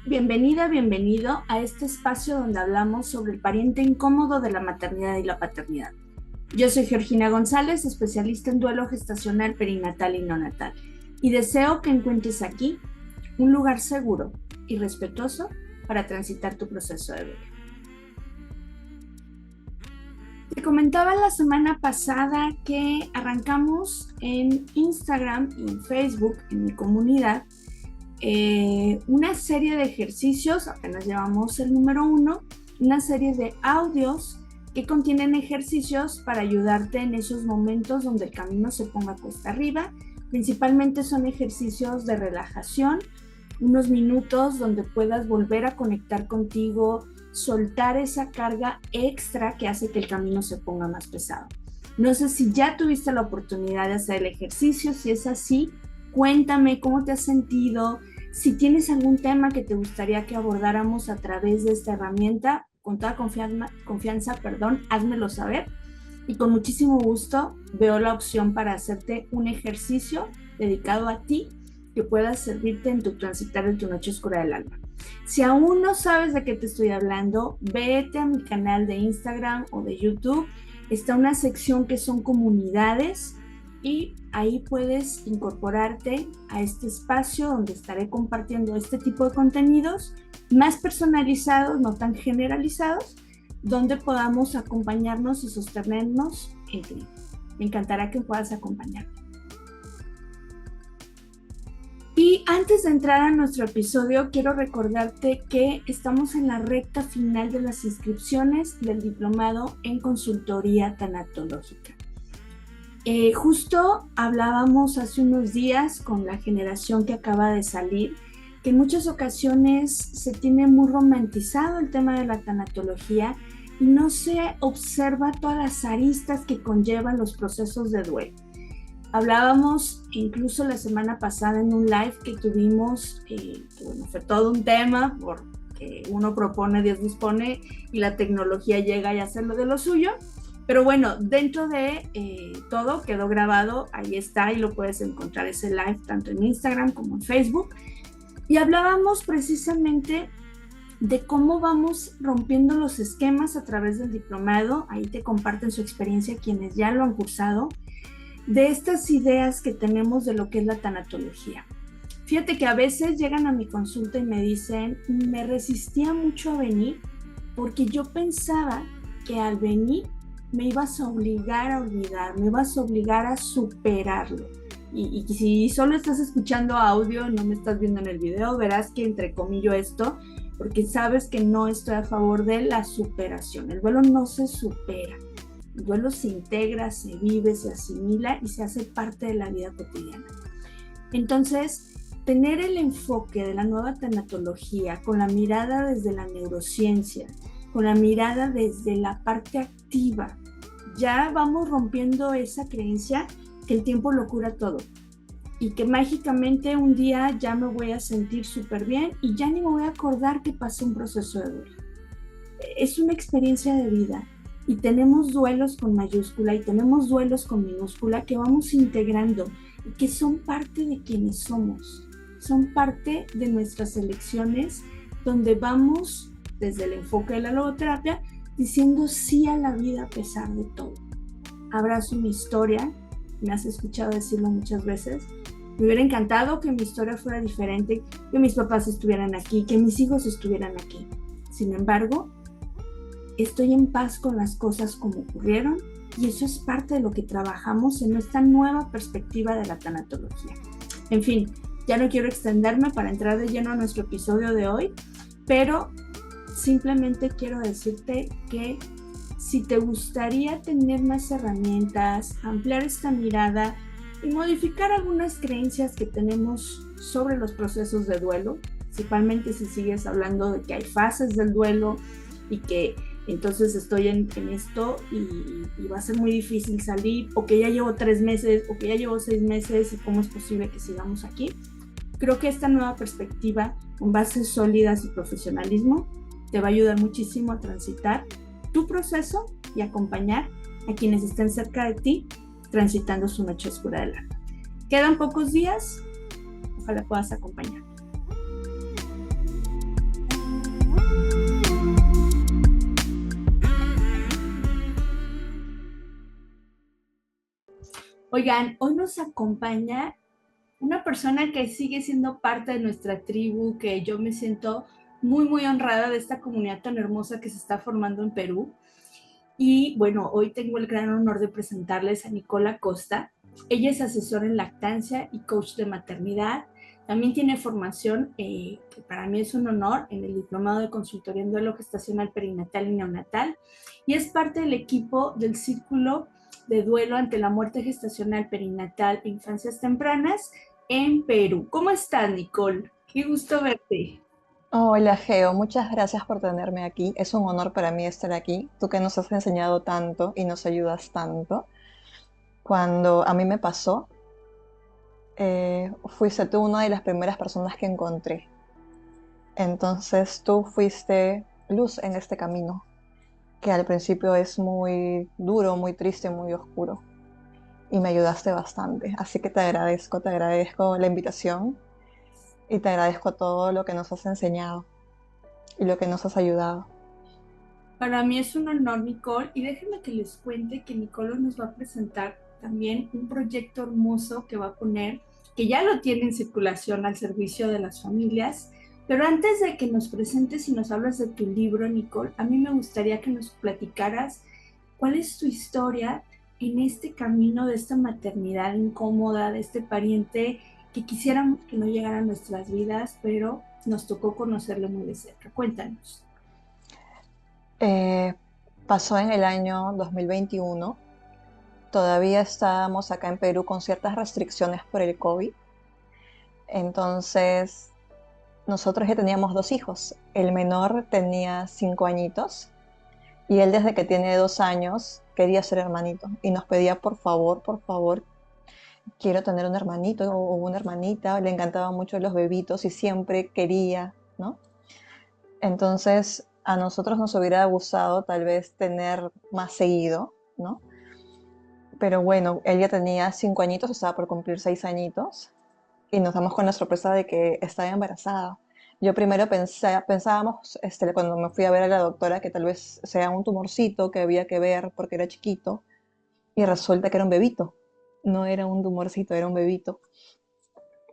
Bienvenida, bienvenido a este espacio donde hablamos sobre el pariente incómodo de la maternidad y la paternidad. Yo soy Georgina González, especialista en duelo gestacional, perinatal y neonatal, y deseo que encuentres aquí un lugar seguro y respetuoso para transitar tu proceso de duelo. Te comentaba la semana pasada que arrancamos en Instagram y en Facebook, en mi comunidad, una serie de ejercicios, apenas llevamos el número 1, una serie de audios que contienen ejercicios para ayudarte en esos momentos donde el camino se ponga cuesta arriba. Principalmente son ejercicios de relajación, unos minutos donde puedas volver a conectar contigo, soltar esa carga extra que hace que el camino se ponga más pesado. No sé si ya tuviste la oportunidad de hacer el ejercicio. Si es así, cuéntame cómo te has sentido. Si tienes algún tema que te gustaría que abordáramos a través de esta herramienta, con toda confianza, házmelo saber. Y con muchísimo gusto veo la opción para hacerte un ejercicio dedicado a ti que pueda servirte en tu transitar de tu noche oscura del alma. Si aún no sabes de qué te estoy hablando, vete a mi canal de Instagram o de YouTube. Está una sección que son comunidades y ahí puedes incorporarte a este espacio donde estaré compartiendo este tipo de contenidos más personalizados, no tan generalizados, donde podamos acompañarnos y sostenernos en ti. Me encantará que puedas acompañarme. Y antes de entrar a nuestro episodio, quiero recordarte que estamos en la recta final de las inscripciones del diplomado en consultoría tanatológica. Justo hablábamos hace unos días con la generación que acaba de salir, que en muchas ocasiones se tiene muy romantizado el tema de la tanatología y no se observa todas las aristas que conllevan los procesos de duelo. Hablábamos incluso la semana pasada en un live que tuvimos, que bueno, fue todo un tema, porque uno propone, Dios dispone, y la tecnología llega y hace lo de lo suyo. Pero bueno, dentro de todo quedó grabado, ahí está, y lo puedes encontrar ese live tanto en Instagram como en Facebook. Y hablábamos precisamente de cómo vamos rompiendo los esquemas a través del diplomado. Ahí te comparten su experiencia quienes ya lo han cursado, de estas ideas que tenemos de lo que es la tanatología. Fíjate que a veces llegan a mi consulta y me dicen, me resistía mucho a venir porque yo pensaba que al venir me ibas a obligar a olvidar, me ibas a obligar a superarlo. Y si solo estás escuchando audio, no me estás viendo en el video, verás que entrecomillo esto, porque sabes que no estoy a favor de la superación. El duelo no se supera. El duelo se integra, se vive, se asimila y se hace parte de la vida cotidiana. Entonces, tener el enfoque de la nueva tanatología con la mirada desde la neurociencia, con la mirada desde la parte activa, ya vamos rompiendo esa creencia que el tiempo lo cura todo y que mágicamente un día ya me voy a sentir súper bien y ya ni me voy a acordar que pasé un proceso de duelo. Es una experiencia de vida. Y tenemos duelos con mayúscula y tenemos duelos con minúscula que vamos integrando y que son parte de quienes somos, son parte de nuestras elecciones, donde vamos desde el enfoque de la logoterapia diciendo sí a la vida a pesar de todo. Abrazo mi historia, me has escuchado decirlo muchas veces. Me hubiera encantado que mi historia fuera diferente, que mis papás estuvieran aquí, que mis hijos estuvieran aquí. Sin embargo, estoy en paz con las cosas como ocurrieron y eso es parte de lo que trabajamos en esta nueva perspectiva de la tanatología. En fin, ya no quiero extenderme para entrar de lleno a nuestro episodio de hoy, pero simplemente quiero decirte que si te gustaría tener más herramientas, ampliar esta mirada y modificar algunas creencias que tenemos sobre los procesos de duelo, principalmente si sigues hablando de que hay fases del duelo y que entonces estoy en esto y va a ser muy difícil salir, o que ya llevo 3 meses, o que ya llevo 6 meses, y cómo es posible que sigamos aquí. Creo que esta nueva perspectiva, con bases sólidas y profesionalismo, te va a ayudar muchísimo a transitar tu proceso y acompañar a quienes estén cerca de ti transitando su noche oscura del alma. Quedan pocos días, ojalá puedas acompañar. Oigan, hoy nos acompaña una persona que sigue siendo parte de nuestra tribu, que yo me siento muy, muy honrada de esta comunidad tan hermosa que se está formando en Perú. Y bueno, hoy tengo el gran honor de presentarles a Nicola Costa. Ella es asesora en lactancia y coach de maternidad. También tiene formación, que para mí es un honor, en el Diplomado de Consultoría en Duelo Gestacional Perinatal y Neonatal. Y es parte del equipo del Círculo de Duelo ante la Muerte Gestacional Perinatal e Infancias Tempranas en Perú. ¿Cómo estás, Nicole? Qué gusto verte. Hola Geo, muchas gracias por tenerme aquí. Es un honor para mí estar aquí. Tú que nos has enseñado tanto y nos ayudas tanto. Cuando a mí me pasó, fuiste tú una de las primeras personas que encontré. Entonces tú fuiste luz en este camino, que al principio es muy duro, muy triste, muy oscuro. Y me ayudaste bastante. Así que te agradezco la invitación y te agradezco todo lo que nos has enseñado y lo que nos has ayudado. Para mí es un honor, Nicole, y déjenme que les cuente que Nicole nos va a presentar también un proyecto hermoso que va a poner, que ya lo tiene en circulación al servicio de las familias. Pero antes de que nos presentes y nos hablas de tu libro, Nicole, a mí me gustaría que nos platicaras cuál es tu historia en este camino de esta maternidad incómoda, de este pariente que quisiéramos que no llegara a nuestras vidas, pero nos tocó conocerlo muy de cerca. Cuéntanos. Eh, Pasó en el año 2021. Todavía estábamos acá en Perú con ciertas restricciones por el COVID. Entonces, nosotros ya teníamos dos hijos. El menor tenía 5 añitos y él desde que tiene 2 años quería ser hermanito y nos pedía por favor, quiero tener un hermanito o una hermanita. Le encantaban mucho los bebitos y siempre quería, ¿no? Entonces, a nosotros nos hubiera gustado tal vez tener más seguido, ¿no? Pero bueno, él ya tenía 5 añitos, estaba por cumplir 6 añitos y nos damos con la sorpresa de que estaba embarazada. Yo primero pensábamos, cuando me fui a ver a la doctora, que tal vez sea un tumorcito que había que ver porque era chiquito y resulta que era un bebito. No era un tumorcito, era un bebito.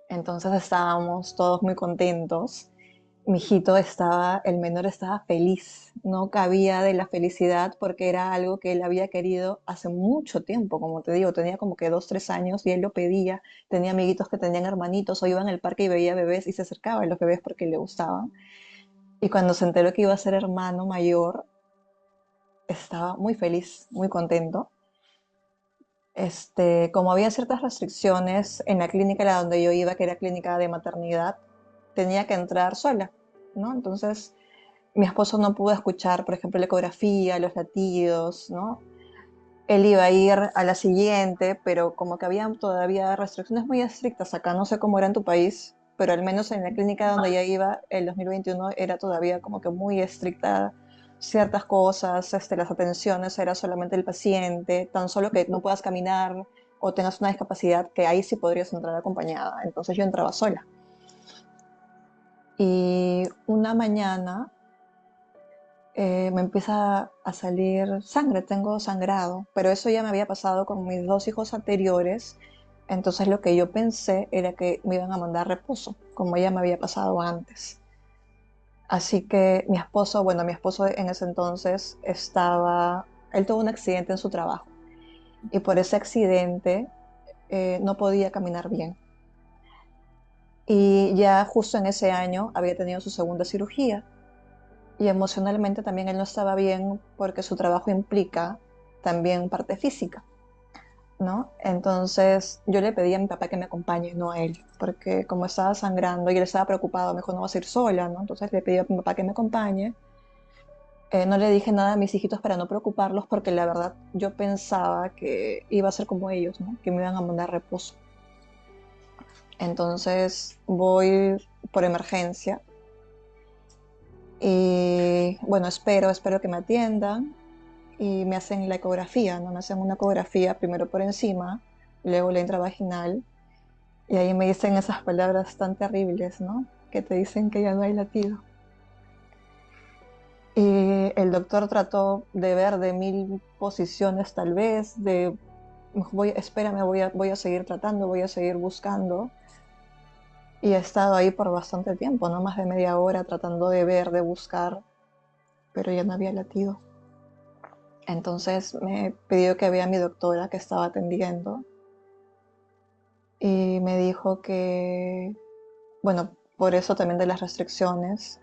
Entonces estábamos todos muy contentos. Mi hijito estaba, el menor estaba feliz, no cabía de la felicidad porque era algo que él había querido hace mucho tiempo, como te digo, tenía como que 2, 3 años y él lo pedía, tenía amiguitos que tenían hermanitos o iba en el parque y veía bebés y se acercaba a los bebés porque le gustaban. Y cuando se enteró que iba a ser hermano mayor, estaba muy feliz, muy contento. Como había ciertas restricciones en la clínica a la donde yo iba, que era clínica de maternidad, tenía que entrar sola, ¿no? Entonces, mi esposo no pudo escuchar, por ejemplo, la ecografía, los latidos, ¿no? Él iba a ir a la siguiente, pero como que había todavía restricciones muy estrictas acá, no sé cómo era en tu país, pero al menos en la clínica donde ella iba, el 2021 era todavía como que muy estricta ciertas cosas, las atenciones era solamente el paciente, tan solo que no puedas caminar o tengas una discapacidad, que ahí sí podrías entrar acompañada. Entonces yo entraba sola. Y una mañana me empieza a salir sangre, tengo sangrado, pero eso ya me había pasado con mis dos hijos anteriores, entonces lo que yo pensé era que me iban a mandar a reposo, como ya me había pasado antes. Así que mi esposo en ese entonces él tuvo un accidente en su trabajo y por ese accidente no podía caminar bien. Y ya justo en ese año había tenido su segunda cirugía. Y emocionalmente también él no estaba bien porque su trabajo implica también parte física, ¿no? Entonces yo le pedí a mi papá que me acompañe, no a él, porque como estaba sangrando y él estaba preocupado, me dijo, no vas a ir sola, ¿no? Entonces le pedí a mi papá que me acompañe. No le dije nada a mis hijitos para no preocuparlos porque la verdad yo pensaba que iba a ser como ellos, ¿no? Que me iban a mandar reposo. Entonces voy por emergencia y bueno, espero que me atiendan y me hacen la ecografía, ¿no? Me hacen una ecografía primero por encima, luego la intravaginal, y ahí me dicen esas palabras tan terribles, ¿no? Que te dicen que ya no hay latido. Y el doctor trató de ver de mil posiciones tal vez, de Espérame, voy a seguir tratando, voy a seguir buscando. Y he estado ahí por bastante tiempo, no más de media hora tratando de ver, de buscar, pero ya no había latido. Entonces me pidió que vea a mi doctora que estaba atendiendo y me dijo que, bueno, por eso también de las restricciones,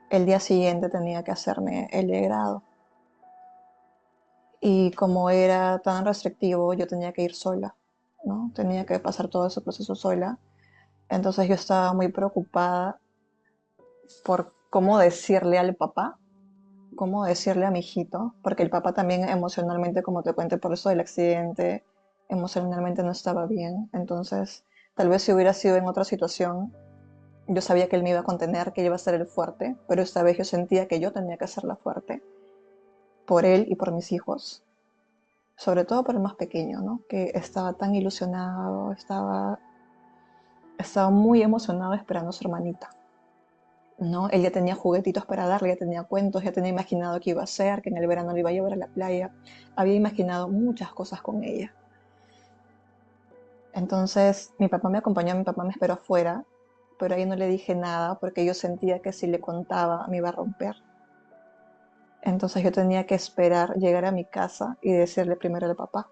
el día siguiente tenía que hacerme el grado. Y como era tan restrictivo, yo tenía que ir sola, ¿no? Tenía que pasar todo ese proceso sola. Entonces yo estaba muy preocupada por cómo decirle al papá, cómo decirle a mi hijito, porque el papá también emocionalmente, como te cuento, por eso del accidente, emocionalmente no estaba bien. Entonces, tal vez si hubiera sido en otra situación, yo sabía que él me iba a contener, que él iba a ser el fuerte, pero esta vez yo sentía que yo tenía que ser la fuerte por él y por mis hijos, sobre todo por el más pequeño, ¿no? Que estaba tan ilusionado, estaba muy emocionado esperando a su hermanita. ¿No? Él ya tenía juguetitos para darle, ya tenía cuentos, ya tenía imaginado qué iba a hacer, que en el verano le iba a llevar a la playa. Había imaginado muchas cosas con ella. Entonces mi papá me acompañó, mi papá me esperó afuera, pero ahí no le dije nada porque yo sentía que si le contaba me iba a romper. Entonces yo tenía que esperar llegar a mi casa y decirle primero al papá,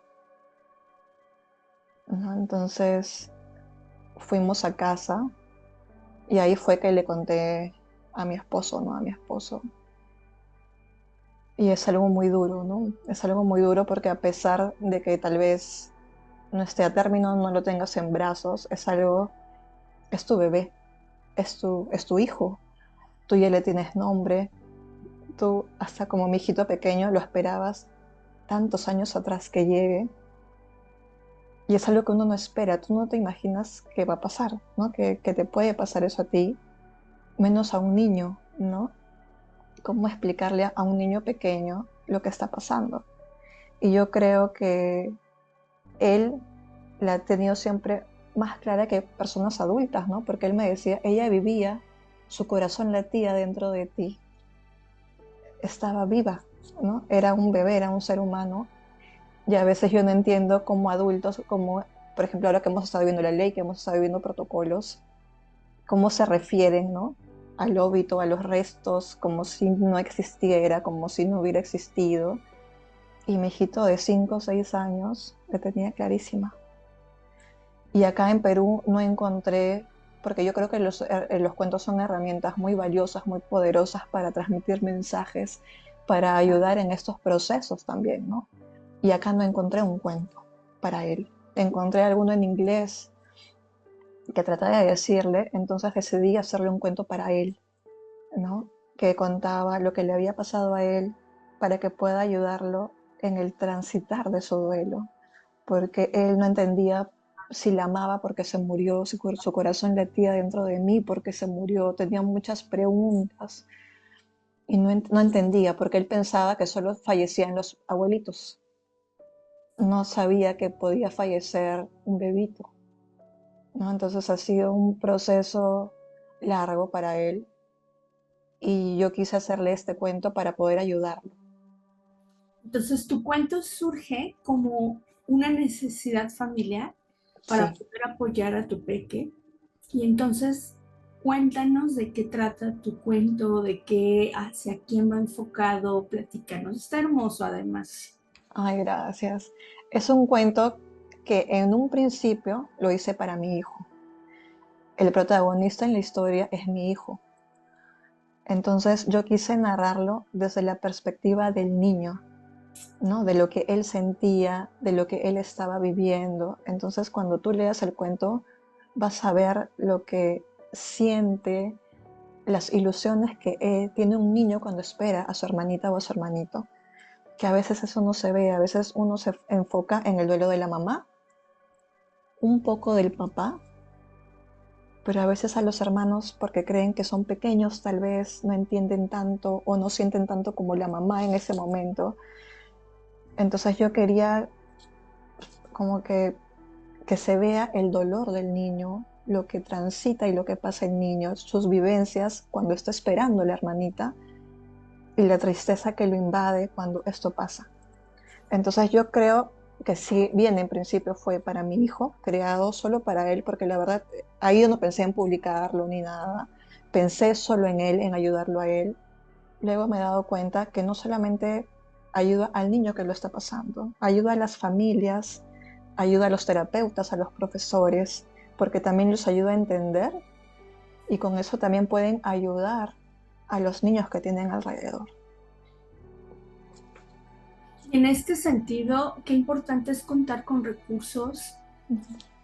¿no? Entonces fuimos a casa y ahí fue que le conté a mi esposo, ¿no? A mi esposo. Y es algo muy duro, ¿no? Es algo muy duro porque a pesar de que tal vez no esté a término, no lo tengas en brazos, es tu bebé, es tu hijo. Tú ya le tienes nombre, tú hasta como mi hijito pequeño lo esperabas tantos años atrás que llegue. Y es algo que uno no espera, tú no te imaginas que va a pasar, ¿no? Que te puede pasar eso a ti, menos a un niño, ¿no? ¿Cómo explicarle a un niño pequeño lo que está pasando? Y yo creo que él la ha tenido siempre más clara que personas adultas, ¿no? Porque él me decía, ella vivía, su corazón latía dentro de ti, estaba viva, ¿no? Era un bebé, era un ser humano. Y a veces yo no entiendo como adultos, como, por ejemplo, ahora que hemos estado viendo la ley, que hemos estado viendo protocolos, cómo se refieren, ¿no? Al óbito, a los restos, como si no existiera, como si no hubiera existido. Y mi hijito de 5 o 6 años le tenía clarísima. Y acá en Perú no encontré, porque yo creo que los cuentos son herramientas muy valiosas, muy poderosas para transmitir mensajes, para ayudar en estos procesos también, ¿no? Y acá no encontré un cuento para él. Encontré alguno en inglés que trataba de decirle, entonces decidí hacerle un cuento para él, ¿no? Que contaba lo que le había pasado a él para que pueda ayudarlo en el transitar de su duelo, porque él no entendía si la amaba porque se murió, si su corazón latía dentro de mí porque se murió, tenía muchas preguntas y no entendía porque él pensaba que solo fallecían los abuelitos, no sabía que podía fallecer un bebito, ¿no? Entonces ha sido un proceso largo para él y yo quise hacerle este cuento para poder ayudarlo. Entonces, tu cuento surge como una necesidad familiar para Sí. poder apoyar a tu peque. Y entonces, cuéntanos de qué trata tu cuento, de qué, hacia quién va enfocado, platícanos. Está hermoso además. Ay, gracias. Es un cuento que en un principio lo hice para mi hijo. El protagonista en la historia es mi hijo. Entonces yo quise narrarlo desde la perspectiva del niño, ¿no? De lo que él sentía, de lo que él estaba viviendo. Entonces cuando tú leas el cuento vas a ver lo que siente, las ilusiones que tiene un niño cuando espera a su hermanita o a su hermanito. Que a veces eso no se ve, a veces uno se enfoca en el duelo de la mamá, un poco del papá, pero a veces a los hermanos, porque creen que son pequeños, tal vez no entienden tanto o no sienten tanto como la mamá en ese momento. Entonces yo quería como que se vea el dolor del niño, lo que transita y lo que pasa el niño, sus vivencias cuando está esperando la hermanita y la tristeza que lo invade cuando esto pasa. Entonces yo creo que si bien en principio fue para mi hijo, creado solo para él, porque la verdad ahí yo no pensé en publicarlo ni nada, pensé solo en él, en ayudarlo a él. Luego me he dado cuenta que no solamente ayuda al niño que lo está pasando, ayuda a las familias, ayuda a los terapeutas, a los profesores, porque también los ayuda a entender y con eso también pueden ayudar a los niños que tienen alrededor. Y en este sentido, qué importante es contar con recursos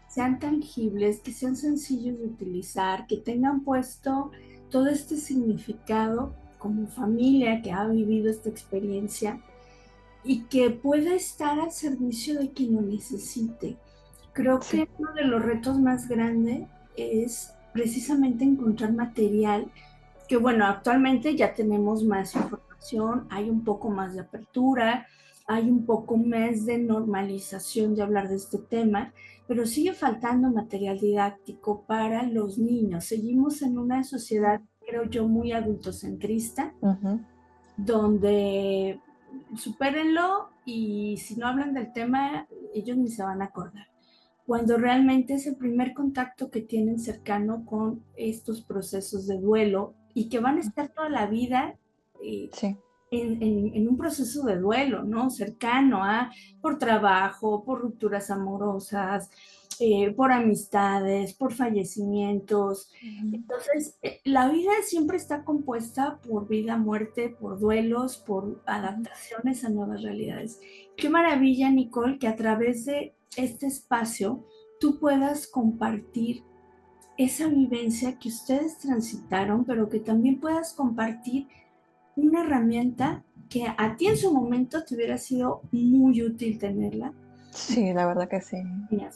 sean tangibles, que sean sencillos de utilizar, que tengan puesto todo este significado como familia que ha vivido esta experiencia y que pueda estar al servicio de quien lo necesite. Creo Sí, que uno de los retos más grandes es precisamente encontrar material que bueno, actualmente ya tenemos más información, hay un poco más de apertura, hay un poco más de normalización de hablar de este tema, pero sigue faltando material didáctico para los niños. Seguimos en una sociedad, creo yo, muy adultocentrista, ujú, donde supérenlo y si no hablan del tema, ellos ni se van a acordar. Cuando realmente es el primer contacto que tienen cercano con estos procesos de duelo y que van a estar toda la vida eh, sí, en un proceso de duelo, ¿no? Cercano a, por trabajo, por rupturas amorosas, por amistades, por fallecimientos. ujú. Entonces, la vida siempre está compuesta por vida, muerte, por duelos, por Ujú. adaptaciones a nuevas realidades. Qué maravilla, Nicole, que a través de este espacio tú puedas compartir esa vivencia que ustedes transitaron, pero que también puedas compartir una herramienta que a ti en su momento te hubiera sido muy útil tenerla Sí, la verdad que sí.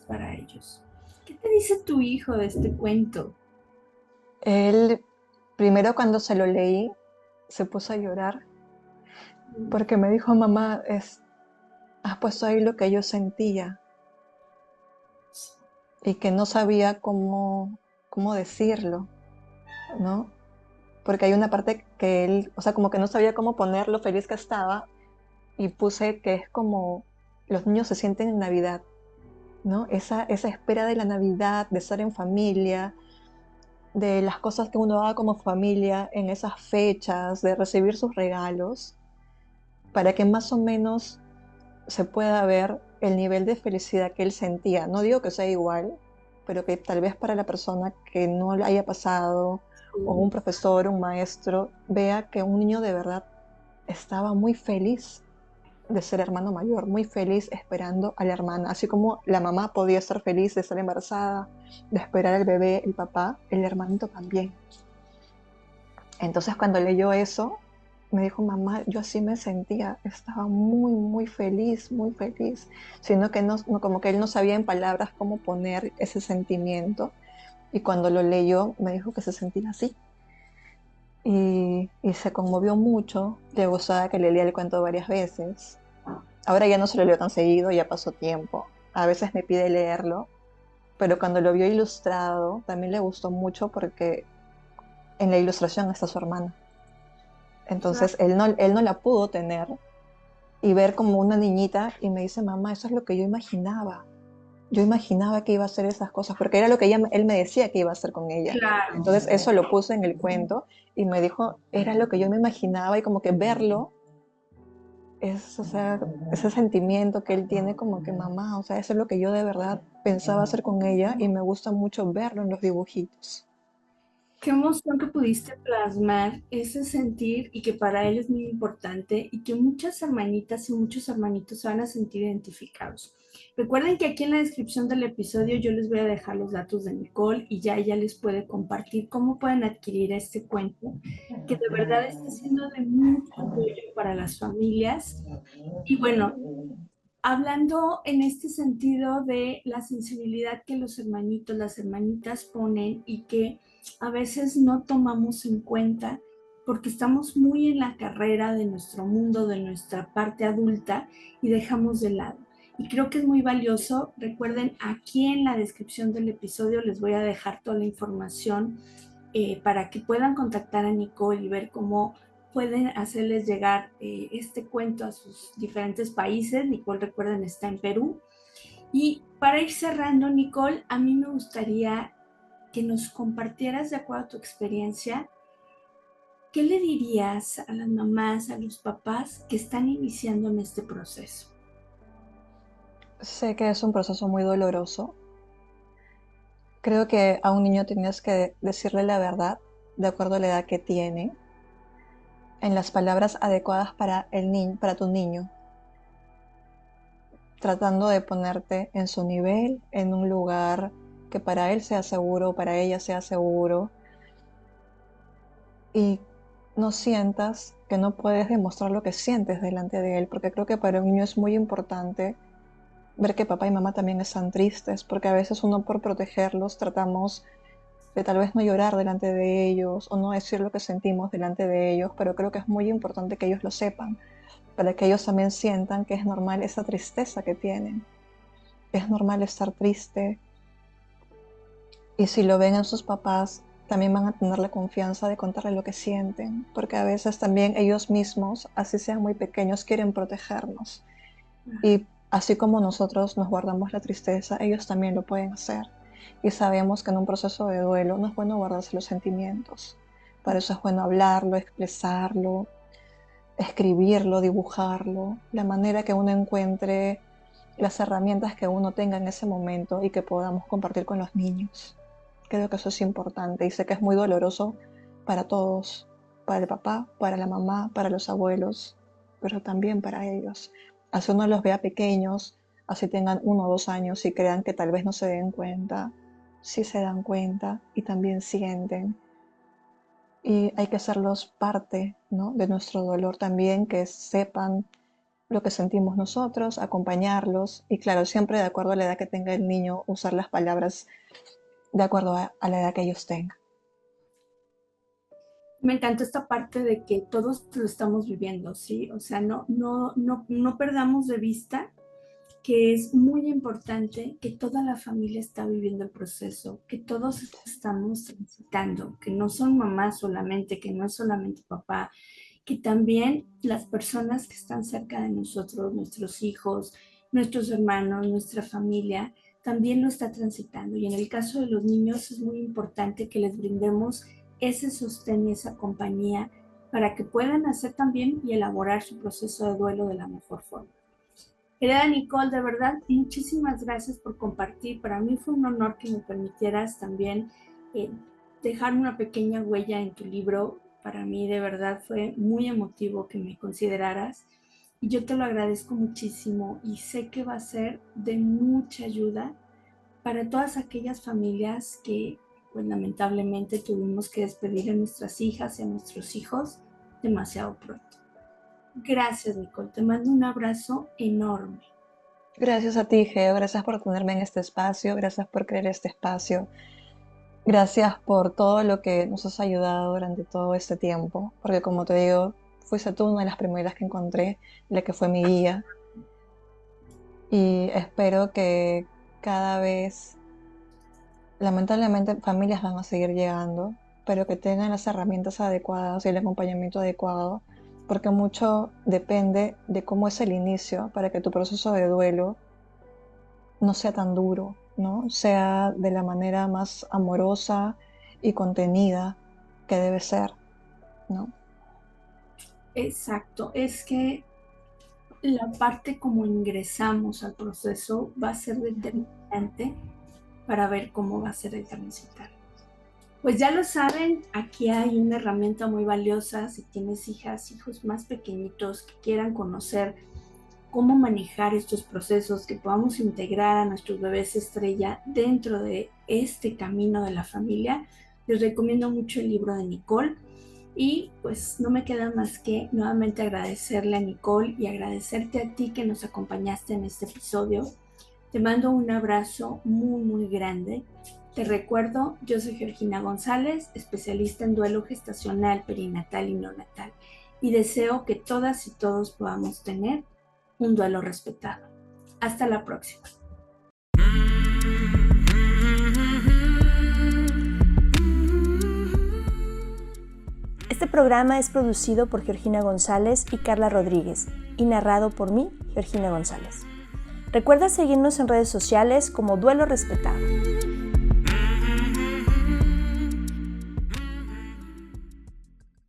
para ellos. ¿Qué te dice tu hijo de este cuento? Él, primero cuando se lo leí, se puso a llorar porque me dijo, mamá, has puesto ahí lo que yo sentía y que no sabía cómo decirlo, ¿no? Porque hay una parte que él, o sea, como que no sabía cómo poner lo feliz que estaba y puse que es como los niños se sienten en Navidad, ¿no? Esa espera de la Navidad, de estar en familia, de las cosas que uno haga como familia en esas fechas, de recibir sus regalos, para que más o menos se pueda ver el nivel de felicidad que él sentía. No digo que sea igual, pero que tal vez para la persona que no le haya pasado, o un profesor, un maestro, vea que un niño de verdad estaba muy feliz de ser hermano mayor, muy feliz esperando a la hermana, así como la mamá podía estar feliz de estar embarazada, de esperar al bebé, el papá, el hermanito también. Entonces cuando leyó eso, me dijo, mamá, yo así me sentía, estaba muy, muy feliz, sino que como que él no sabía en palabras cómo poner ese sentimiento. Y cuando lo leyó, me dijo que se sentía así. Y se conmovió mucho, le gustaba que le lea el cuento varias veces. Ahora ya no se lo leo tan seguido, ya pasó tiempo. A veces me pide leerlo, pero cuando lo vio ilustrado, también le gustó mucho porque en la ilustración está su hermana. Entonces él no la pudo tener y ver como una niñita y me dice, mamá, eso es lo que yo imaginaba. Yo imaginaba que iba a hacer esas cosas, porque era lo que él me decía que iba a hacer con ella. Claro. Entonces eso lo puse en el cuento y me dijo, era lo que yo me imaginaba y como que verlo es, o sea, ese sentimiento que él tiene como que mamá, o sea, eso es lo que yo de verdad pensaba hacer con ella y me gusta mucho verlo en los dibujitos. Qué emoción que pudiste plasmar ese sentir y que para él es muy importante y que muchas hermanitas y muchos hermanitos se van a sentir identificados. Recuerden que aquí en la descripción del episodio yo les voy a dejar los datos de Nicole y ya ella les puede compartir cómo pueden adquirir este cuento que de verdad está siendo de mucho apoyo para las familias. Y bueno, hablando en este sentido de la sensibilidad que los hermanitos, las hermanitas ponen y que a veces no tomamos en cuenta porque estamos muy en la carrera de nuestro mundo, de nuestra parte adulta y dejamos de lado. Y creo que es muy valioso. Recuerden, aquí en la descripción del episodio les voy a dejar toda la información para que puedan contactar a Nicole y ver cómo pueden hacerles llegar este cuento a sus diferentes países. Nicole, recuerden, está en Perú. Y para ir cerrando, Nicole, a mí me gustaría que nos compartieras, de acuerdo a tu experiencia, ¿qué le dirías a las mamás, a los papás que están iniciando en este proceso? Sé que es un proceso muy doloroso. Creo que a un niño tienes que decirle la verdad de acuerdo a la edad que tiene, en las palabras adecuadas para para tu niño, tratando de ponerte en su nivel, en un lugar que para él sea seguro, para ella sea seguro, y no sientas que no puedes demostrar lo que sientes delante de él, porque creo que para un niño es muy importante ver que papá y mamá también están tristes, porque a veces uno por protegerlos tratamos de tal vez no llorar delante de ellos o no decir lo que sentimos delante de ellos, pero creo que es muy importante que ellos lo sepan, para que ellos también sientan que es normal esa tristeza que tienen. Es normal estar triste, y si lo ven en sus papás, también van a tener la confianza de contarle lo que sienten, porque a veces también ellos mismos, así sean muy pequeños, quieren protegernos. Y así como nosotros nos guardamos la tristeza, ellos también lo pueden hacer. Y sabemos que en un proceso de duelo no es bueno guardarse los sentimientos. Para eso es bueno hablarlo, expresarlo, escribirlo, dibujarlo, la manera que uno encuentre, las herramientas que uno tenga en ese momento y que podamos compartir con los niños. Creo que eso es importante y sé que es muy doloroso para todos, para el papá, para la mamá, para los abuelos, pero también para ellos. Así uno los vea pequeños, así tengan 1 o 2 años y crean que tal vez no se den cuenta, sí se dan cuenta y también sienten. Y hay que hacerlos parte, ¿no?, de nuestro dolor también, que sepan lo que sentimos nosotros, acompañarlos y claro, siempre de acuerdo a la edad que tenga el niño, usar las palabras de acuerdo a la edad que ellos tengan. Me encanta esta parte de que todos lo estamos viviendo, ¿sí? O sea, no perdamos de vista que es muy importante que toda la familia está viviendo el proceso, que todos estamos transitando, que no son mamás solamente, que no es solamente papá, que también las personas que están cerca de nosotros, nuestros hijos, nuestros hermanos, nuestra familia, también lo está transitando. Y en el caso de los niños es muy importante que les brindemos ese sostén y esa compañía para que puedan hacer también y elaborar su proceso de duelo de la mejor forma. Querida Nicole, de verdad, muchísimas gracias por compartir. Para mí fue un honor que me permitieras también eh, dejar una pequeña huella en tu libro. Para mí, de verdad, fue muy emotivo que me consideraras y yo te lo agradezco muchísimo y sé que va a ser de mucha ayuda para todas aquellas familias que, pues, lamentablemente tuvimos que despedir a nuestras hijas y a nuestros hijos demasiado pronto. Gracias, Nicole. Te mando un abrazo enorme. Gracias a ti, Geo, gracias por tenerme en este espacio, gracias por crear este espacio, gracias por todo lo que nos has ayudado durante todo este tiempo, porque como te digo, fuiste tú una de las primeras que encontré, la que fue mi guía, y espero que cada vez, lamentablemente, familias van a seguir llegando, pero que tengan las herramientas adecuadas y el acompañamiento adecuado, porque mucho depende de cómo es el inicio para que tu proceso de duelo no sea tan duro, ¿no? Sea de la manera más amorosa y contenida que debe ser, ¿no? Exacto, es que la parte como ingresamos al proceso va a ser determinante para ver cómo va a ser el transitar. Pues ya lo saben, aquí hay una herramienta muy valiosa si tienes hijas, hijos más pequeñitos que quieran conocer cómo manejar estos procesos, que podamos integrar a nuestros bebés estrella dentro de este camino de la familia. Les recomiendo mucho el libro de Nicole. Y pues no me queda más que nuevamente agradecerle a Nicole y agradecerte a ti que nos acompañaste en este episodio. Te mando un abrazo muy, muy grande. Te recuerdo, yo soy Georgina González, especialista en duelo gestacional, perinatal y neonatal. Y deseo que todas y todos podamos tener un duelo respetado. Hasta la próxima. Este programa es producido por Georgina González y Carla Rodríguez y narrado por mí, Georgina González. Recuerda seguirnos en redes sociales como Duelo Respetado.